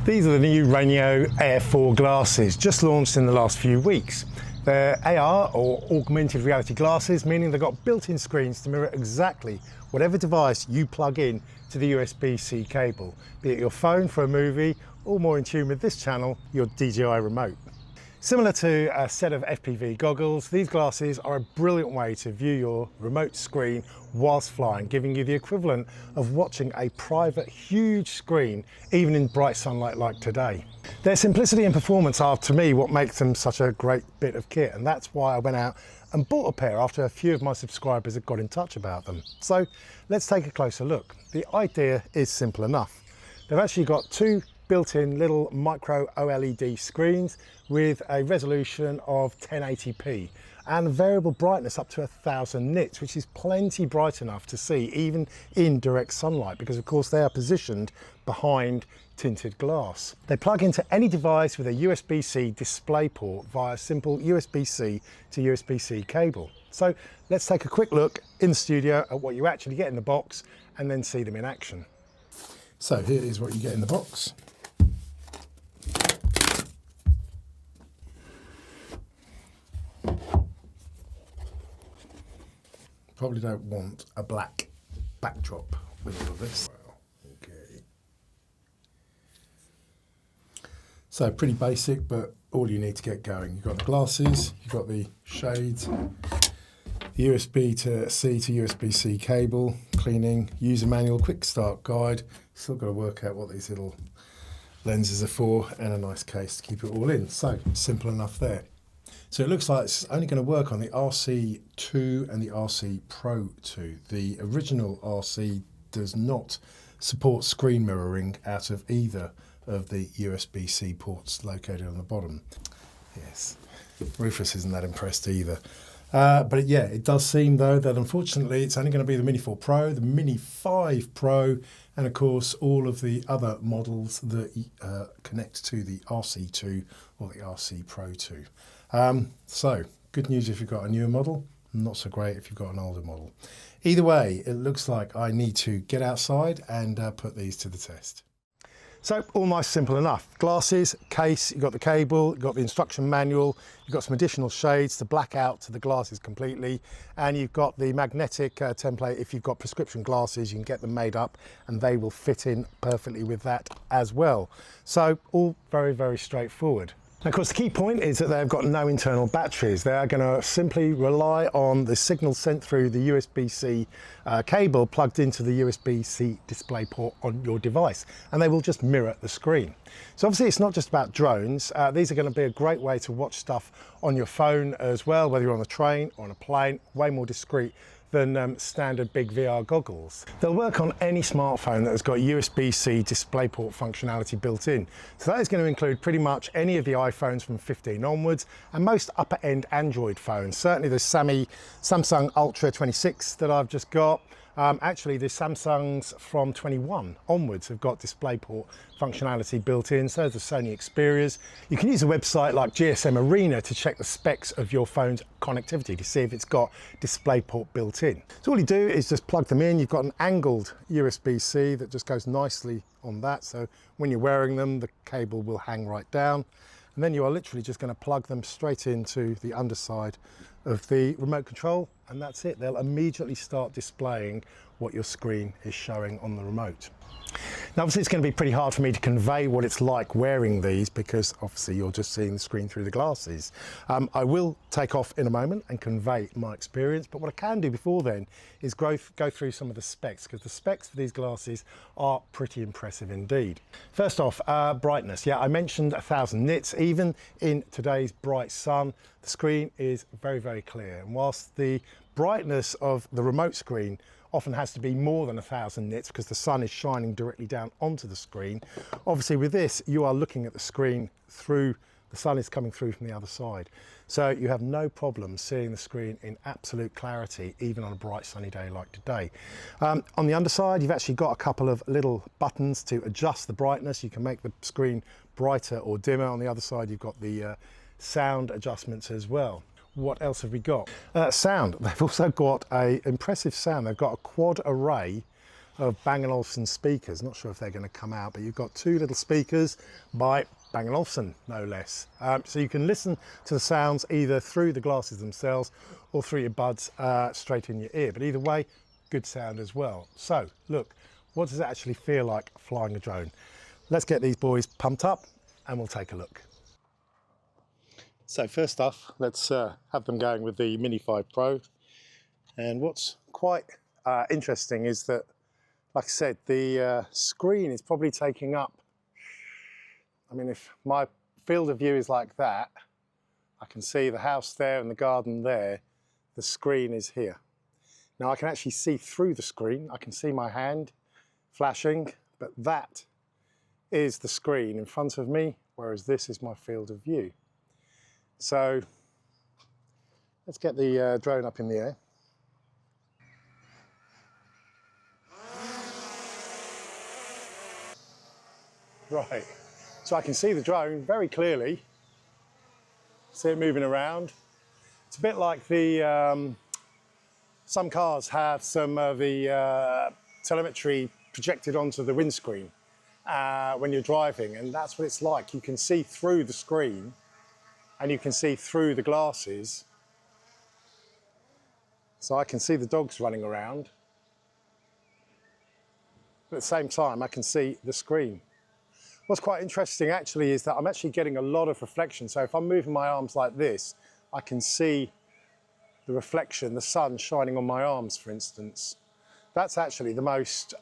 These are the new RayNeo Air 4 glasses, just launched in the last few weeks. They're AR or augmented reality glasses, meaning they've got built-in screens to mirror exactly whatever device you plug in to the USB-C cable, be it your phone for a movie or, more in tune with this channel, your DJI remote. Similar to a set of FPV goggles, these glasses are a brilliant way to view your remote screen whilst flying, giving you the equivalent of watching a private huge screen, even in bright sunlight like today. Their simplicity and performance are, to me, what makes them such a great bit of kit, and that's why I went out and bought a pair after a few of my subscribers had got in touch about them. So let's take a closer look. The idea is simple enough. They've actually got two built-in little micro-Oled screens with a resolution of 1080p and variable brightness up to 1000 nits, which is plenty bright enough to see even in direct sunlight, because of course they are positioned behind tinted glass. They plug into any device with a USB-C display port via a simple USB-C to USB-C cable. So let's take a quick look in the studio at what you actually get in the box and then see them in action. So here is what you get in the box. Probably don't want a black backdrop with all of this. Okay. So pretty basic, but all you need to get going. You've got the glasses, you've got the shades, the USB-C to USB-C cable, cleaning, user manual, quick start guide. Still got to work out what these little lenses are for, and a nice case to keep it all in. So simple enough there. So it looks like it's only going to work on the RC2 and the RC Pro 2. The original RC does not support screen mirroring out of either of the USB-C ports located on the bottom. Yes, Rufus isn't that impressed either. But yeah, it does seem though that unfortunately it's only going to be the Mini 4 Pro, the Mini 5 Pro, and of course all of the other models that connect to the RC2 or the RC Pro 2. So good news if you've got a newer model, not so great if you've got an older model. Either way, it looks like I need to get outside and put these to the test. So all nice, simple enough. Glasses, case, you've got the cable, you've got the instruction manual, you've got some additional shades to black out to the glasses completely, and you've got the magnetic template. If you've got prescription glasses, you can get them made up and they will fit in perfectly with that as well. So all very, very straightforward. And of course, the key point is that they've got no internal batteries. They are going to simply rely on the signal sent through the USB-C cable plugged into the USB-C display port on your device, and they will just mirror the screen. So obviously it's not just about drones. These are going to be a great way to watch stuff on your phone as well, whether you're on a train or on a plane, way more discreet than standard big VR goggles. They'll work on any smartphone that has got USB-C DisplayPort functionality built in. So that is going to include pretty much any of the iPhones from 15 onwards and most upper-end Android phones. Certainly the Samsung Ultra 26 that I've just got. Actually, the Samsungs from 21 onwards have got DisplayPort functionality built in, so the Sony Xperias. You can use a website like GSM Arena to check the specs of your phone's connectivity to see if it's got DisplayPort built in. So all you do is just plug them in. You've got an angled USB-C that just goes nicely on that, so when you're wearing them, the cable will hang right down. And then you are literally just going to plug them straight into the underside of the remote control, and that's it. They'll immediately start displaying what your screen is showing on the remote. Now obviously it's going to be pretty hard for me to convey what it's like wearing these, because obviously you're just seeing the screen through the glasses. I will take off in a moment and convey my experience, but what I can do before then is go through some of the specs, because the specs for these glasses are pretty impressive indeed. First off, brightness. Yeah, I mentioned 1000 nits. Even in today's bright sun, the screen is very, very clear, and whilst the brightness of the remote screen often has to be more than 1000 nits because the sun is shining directly down onto the screen, obviously with this you are looking at the screen through, the sun is coming through from the other side, so you have no problem seeing the screen in absolute clarity even on a bright sunny day like today. On the underside you've actually got a couple of little buttons to adjust the brightness. You can make the screen brighter or dimmer. On the other side you've got the sound adjustments as well. What else have we got? Sound. They've also got a impressive sound. They've got a quad array of Bang & Olufsen speakers. Not sure if they're going to come out, but you've got two little speakers by Bang & Olufsen, no less. So you can listen to the sounds either through the glasses themselves or through your buds straight in your ear. But either way, good sound as well. So look, what does it actually feel like flying a drone? Let's get these boys pumped up and we'll take a look. So first off, let's have them going with the Mini 5 Pro. And what's quite interesting is that, like I said, the screen is probably taking up, I mean, if my field of view is like that, I can see the house there and the garden there, the screen is here. Now I can actually see through the screen, I can see my hand flashing, but that is the screen in front of me, whereas this is my field of view. So let's get the drone up in the air. Right, so I can see the drone very clearly, see it moving around. It's a bit like the, some cars have some of the telemetry projected onto the windscreen when you're driving, and that's what it's like. You can see through the screen and you can see through the glasses. So I can see the dogs running around, but at the same time I can see the screen. What's quite interesting actually is that I'm actually getting a lot of reflection. So if I'm moving my arms like this, I can see the reflection, the sun shining on my arms, for instance. That's actually the most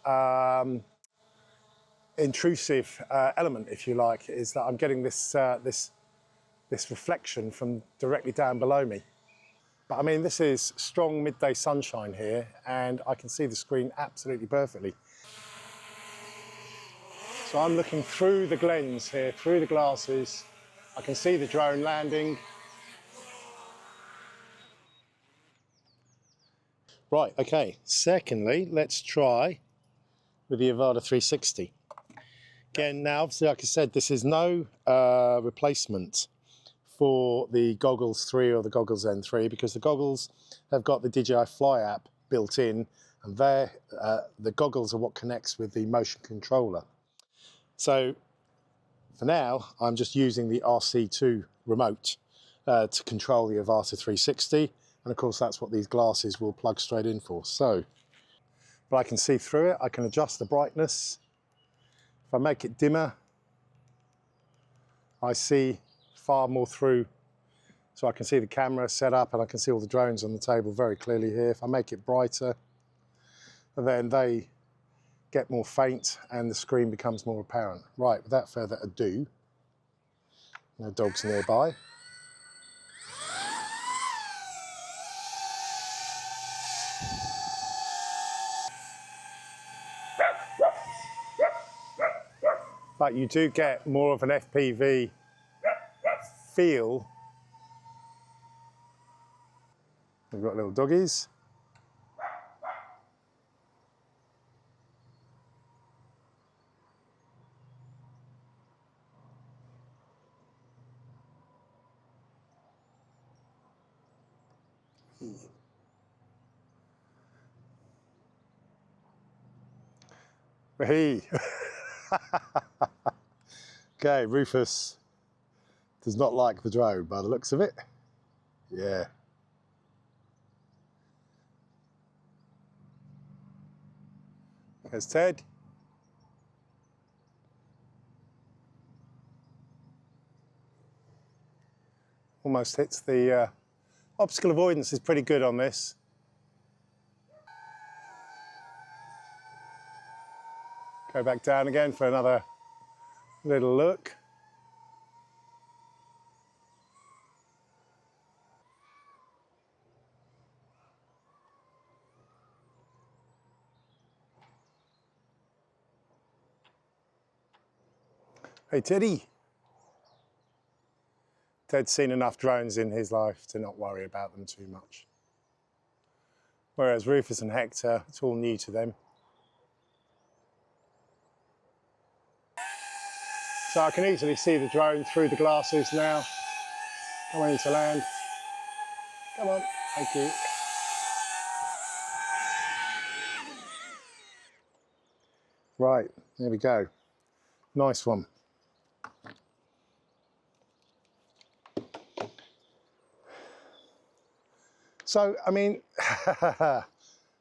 intrusive element, if you like, is that I'm getting this, this reflection from directly down below me. But I mean, this is strong midday sunshine here, and I can see the screen absolutely perfectly. So I'm looking through the lens here, through the glasses. I can see the drone landing. Right, okay. Secondly, let's try with the Avata 360. Again, now, obviously, like I said, this is no replacement for the Goggles 3 or the Goggles N3, because the goggles have got the DJI Fly app built in, and the goggles are what connects with the motion controller. So for now, I'm just using the RC2 remote to control the Avata 360. And of course, that's what these glasses will plug straight in for. So, but I can see through it. I can adjust the brightness. If I make it dimmer, I see far more through. So I can see the camera set up and I can see all the drones on the table very clearly here. If I make it brighter, then they get more faint and the screen becomes more apparent. Right, without further ado, no dogs nearby. But you do get more of an FPV feel. We've got little doggies. Hey. Okay, Rufus does not like the drone by the looks of it. Yeah. There's Ted. Almost hits the obstacle avoidance is pretty good on this. Go back down again for another little look. Hey Teddy. Ted's seen enough drones in his life to not worry about them too much. Whereas Rufus and Hector, it's all new to them. So I can easily see the drone through the glasses now. I'm ready to land. Come on, thank you. Right, there we go. Nice one. So, I mean,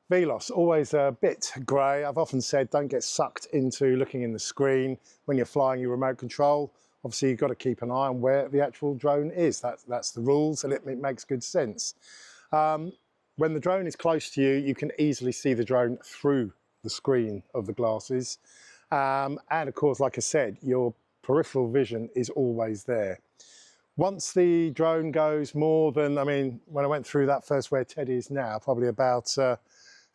VLOS, always a bit grey. I've often said don't get sucked into looking in the screen when you're flying your remote control. Obviously, you've got to keep an eye on where the actual drone is. That's the rules, and it makes good sense. When the drone is close to you, you can easily see the drone through the screen of the glasses. And of course, like I said, your peripheral vision is always there. Once the drone goes more than, I mean, when I went through that first where Ted is now, probably about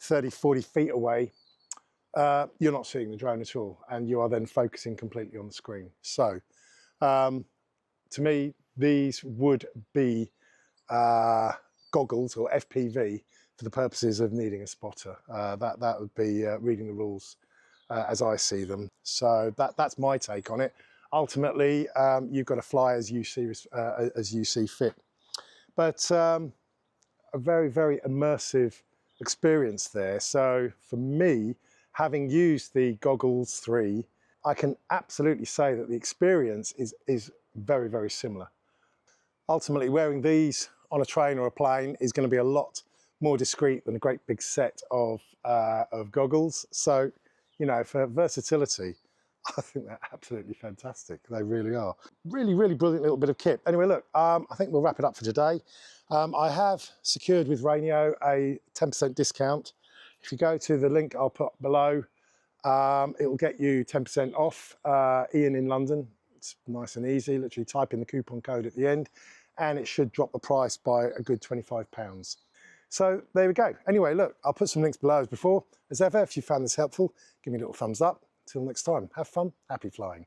30, 40 feet away, you're not seeing the drone at all, and you are then focusing completely on the screen. So, to me, these would be goggles or FPV for the purposes of needing a spotter. That would be reading the rules as I see them. So that's my take on it. Ultimately, you've got to fly as you see fit. But a very, very immersive experience there. So for me, having used the Goggles 3, I can absolutely say that the experience is very, very similar. Ultimately, wearing these on a train or a plane is going to be a lot more discreet than a great big set of goggles. So, you know, for versatility, I think they're absolutely fantastic. They really are. Really, really brilliant little bit of kit. Anyway, look, I think we'll wrap it up for today. I have secured with RayNeo a 10% discount. If you go to the link I'll put below, it will get you 10% off. Ian in London. It's nice and easy. Literally type in the coupon code at the end, and it should drop the price by a good £25. So there we go. Anyway, look, I'll put some links below as before. As ever, if you found this helpful, give me a little thumbs up. Till next time, have fun, happy flying.